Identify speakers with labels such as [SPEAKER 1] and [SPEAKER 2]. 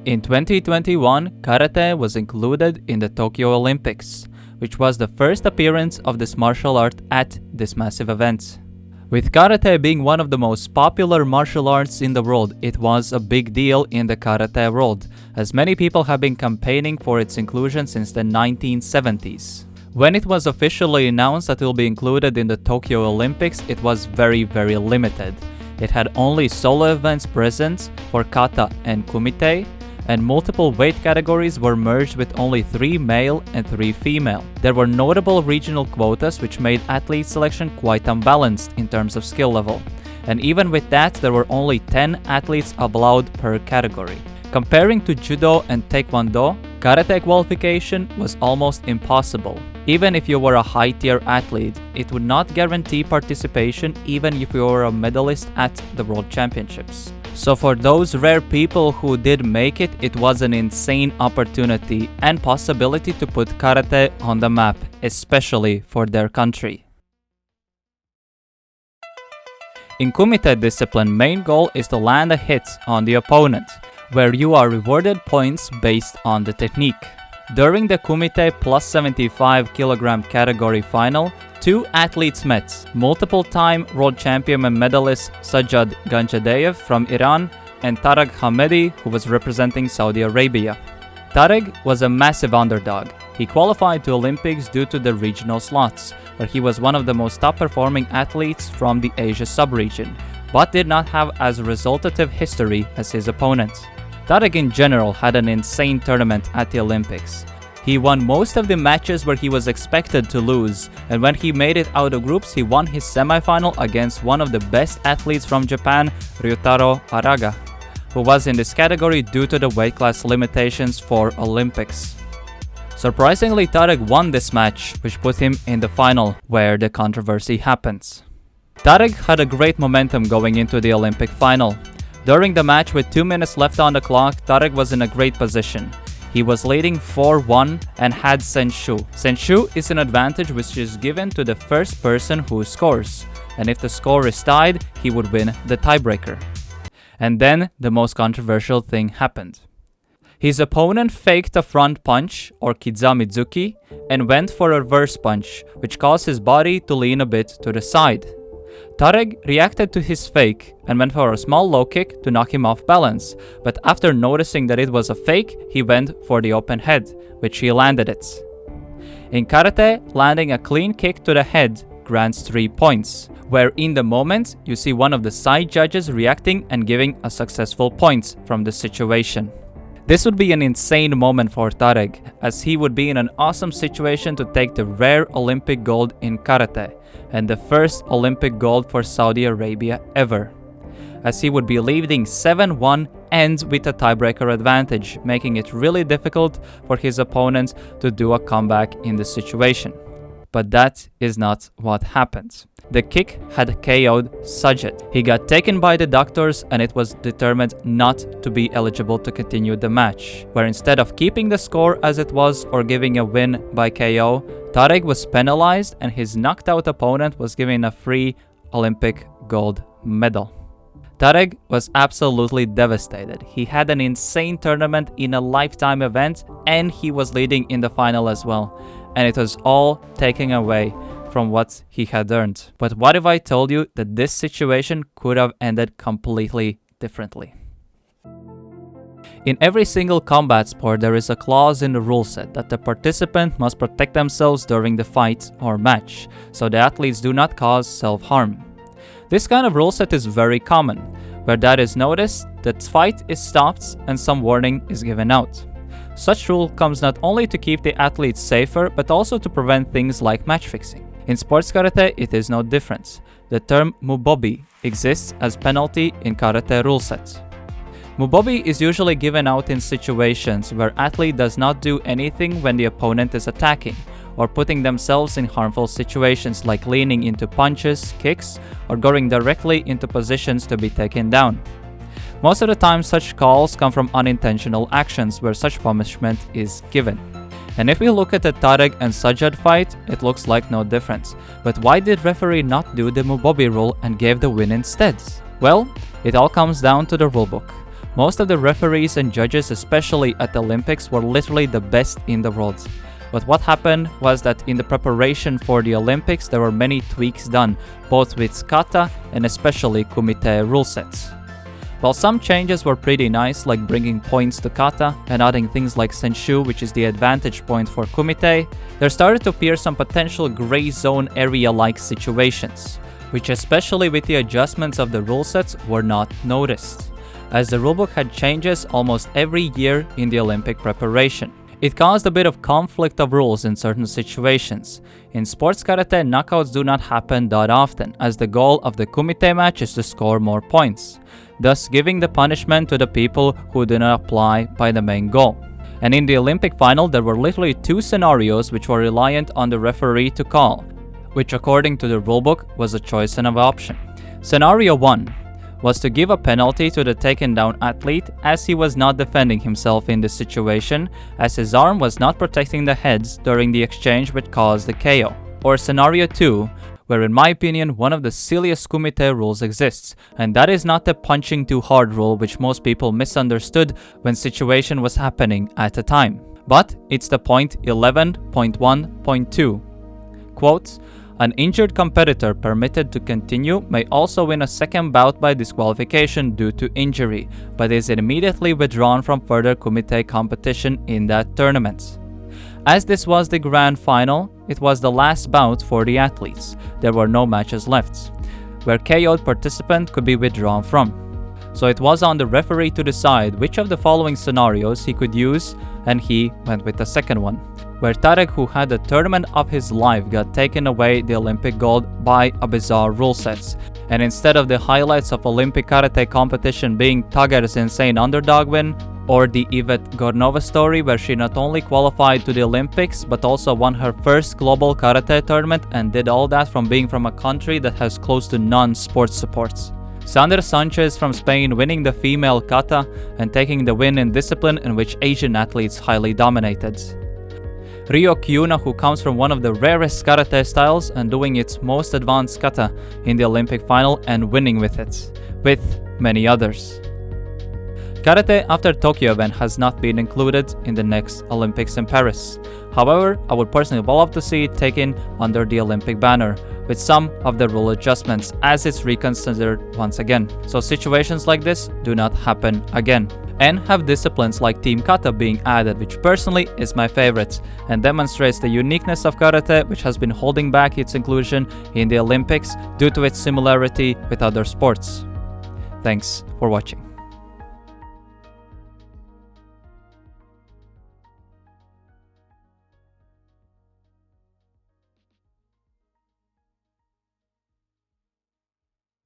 [SPEAKER 1] In 2021, karate was included in the Tokyo Olympics, which was the first appearance of this martial art at this massive event. With karate being one of the most popular martial arts in the world, it was a big deal in the karate world, as many people have been campaigning for its inclusion since the 1970s. When it was officially announced that it will be included in the Tokyo Olympics, it was very limited. It had only solo events present for kata and kumite, and multiple weight categories were merged with only 3 male and 3 female. There were notable regional quotas which made athlete selection quite unbalanced in terms of skill level. And even with that, there were only 10 athletes allowed per category. Comparing to judo and taekwondo, karate qualification was almost impossible. Even if you were a high-tier athlete, it would not guarantee participation even if you were a medalist at the World Championships. So for those rare people who did make it, it was an insane opportunity and possibility to put karate on the map, especially for their country. In kumite discipline, main goal is to land a hit on the opponent, where you are rewarded points based on the technique. During the kumite plus 75 kg category final, 2 athletes met, multiple-time world champion and medalist Sajjad Ganjadeev from Iran and Tarek Hamedi, who was representing Saudi Arabia. Tarek was a massive underdog. He qualified to Olympics due to the regional slots, where he was one of the most top-performing athletes from the Asia sub-region, but did not have as resultative history as his opponent. Tarek in general had an insane tournament at the Olympics. He won most of the matches where he was expected to lose, and when he made it out of groups, he won his semifinal against one of the best athletes from Japan, Ryutaro Araga, who was in this category due to the weight class limitations for Olympics. Surprisingly, Tarek won this match, which put him in the final, where the controversy happens. Tarek had a great momentum going into the Olympic final. During the match with 2 minutes left on the clock, Tarek was in a great position. He was leading 4-1 and had Senshu. Senshu is an advantage which is given to the first person who scores, and if the score is tied, he would win the tiebreaker. And then the most controversial thing happened. His opponent faked a front punch, or Kizamizuki, and went for a reverse punch, which caused his body to lean a bit to the side. Tarek reacted to his fake and went for a small low kick to knock him off balance, but after noticing that it was a fake, he went for the open head, which he landed it. In karate, landing a clean kick to the head grants 3 points, where in the moment you see one of the side judges reacting and giving a successful point from the situation. This would be an insane moment for Tarek, as he would be in an awesome situation to take the rare Olympic gold in karate, and the first Olympic gold for Saudi Arabia ever, as he would be leading 7-1 and with a tiebreaker advantage, making it really difficult for his opponents to do a comeback in the situation. But that is not what happened. The kick had KO'd Sajjad. He got taken by the doctors and it was determined not to be eligible to continue the match, where instead of keeping the score as it was or giving a win by KO, Tarek was penalized and his knocked out opponent was given a free Olympic gold medal. Tarek was absolutely devastated. He had an insane tournament in a lifetime event and he was leading in the final as well, and it was all taken away from what he had earned. But what if I told you that this situation could have ended completely differently? In every single combat sport, there is a clause in the rule set that the participant must protect themselves during the fight or match, so the athletes do not cause self-harm. This kind of rule set is very common. Where that is noticed, the fight is stopped and some warning is given out. Such rule comes not only to keep the athletes safer, but also to prevent things like match fixing. In sports karate, it is no different. The term mubobi exists as penalty in karate rule set. Mubobi is usually given out in situations where athlete does not do anything when the opponent is attacking, or putting themselves in harmful situations like leaning into punches, kicks, or going directly into positions to be taken down. Most of the time, such calls come from unintentional actions where such punishment is given. And if we look at the Tarek and Sajjad fight, it looks like no difference. But why did referee not do the Mubobi rule and gave the win instead? Well, it all comes down to the rulebook. Most of the referees and judges, especially at the Olympics, were literally the best in the world. But what happened was that in the preparation for the Olympics, there were many tweaks done, both with kata and especially kumite rule sets. While some changes were pretty nice, like bringing points to kata and adding things like senshu, which is the advantage point for kumite, there started to appear some potential gray zone area-like situations, which especially with the adjustments of the rule sets were not noticed, as the rulebook had changes almost every year in the Olympic preparation. It caused a bit of conflict of rules in certain situations. In sports karate, knockouts do not happen that often, as the goal of the kumite match is to score more points, thus giving the punishment to the people who do not apply by the main goal. And in the Olympic final, there were literally 2 scenarios which were reliant on the referee to call, which according to the rulebook was a choice and an option. Scenario 1 was to give a penalty to the taken down athlete as he was not defending himself in this situation, as his arm was not protecting the heads during the exchange which caused the KO. Or scenario 2, where in my opinion one of the silliest kumite rules exists, and that is not the punching too hard rule which most people misunderstood when situation was happening at the time, but it's the point 11.1.2. Quote, an injured competitor permitted to continue may also win a second bout by disqualification due to injury, but is immediately withdrawn from further kumite competition in that tournament. As this was the grand final, it was the last bout for the athletes. There were no matches left, where KO'd participant could be withdrawn from. So it was on the referee to decide which of the following scenarios he could use, and he went with the second one, where Tarek, who had the tournament of his life, got taken away the Olympic gold by a bizarre rule sets. And instead of the highlights of Olympic karate competition being Tager's insane underdog win, or the Yvette Gornova story where she not only qualified to the Olympics but also won her first global karate tournament and did all that from being from a country that has close to none sports supports. Sandra Sanchez from Spain winning the female kata and taking the win in discipline in which Asian athletes highly dominated. Ryo Kyuna, who comes from one of the rarest karate styles and doing its most advanced kata in the Olympic final and winning with it, with many others. Karate after Tokyo event has not been included in the next Olympics in Paris. However, I would personally love to see it taken under the Olympic banner, with some of the rule adjustments as it's reconsidered once again, so situations like this do not happen again. And have disciplines like Team Kata being added, which personally is my favorite and demonstrates the uniqueness of karate, which has been holding back its inclusion in the Olympics due to its similarity with other sports. Thanks for watching.